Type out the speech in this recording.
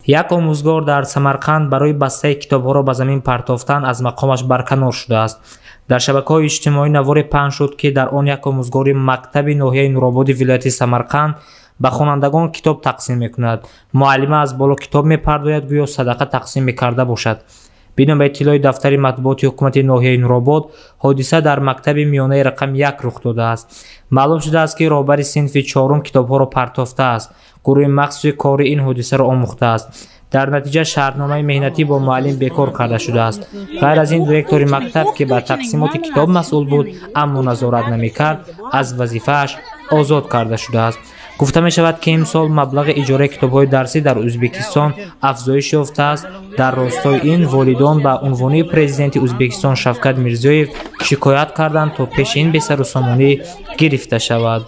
як омӯзгор дар Самарқанд барои бастаи китобҳоро ба замин партофтан аз мақомаш барканор шудааст. дар шабакаҳои иҷтимоӣ наворе паҳн шуд, ки дар он як омӯзгори мактаби ноҳияи Нурободи вилояти Самарқанд ба хонандагон китоб тақсим мекунад. муаллима аз боло китоб мепардояд, гӯё садақа тақсим мекарда бошад. бино ба иттилои дафтари матбуоти ҳукумати ноҳияи Нуробод, ҳодиса дар мактаби миёнаи рақам 1 рух додааст. маълум шудааст, ки роҳбари синфи 4 китобҳоро партофтааст. гурӯҳи махсуси кори ин ҳодисаро омӯхтааст. дар натиҷа шаҳрномаи меҳнатӣ бо муаллим бекор карда шудааст. ғайр аз ин, директори мактаб, ки ба тақсимоти китоб масъул буд, аммо назорат намекард, аз вазифааш озод карда шудааст. гуфта мешавад, ки имсол маблағи иҷораи китобҳои дарсӣ дар Ӯзбекистон афзоиш ёфтааст. дар ростои ин, волидон ба унвони президенти Ӯзбекистон Шавкат Мирзиёев шикоят карданд, то пеши ин бесарусомонӣ гирифта шавад.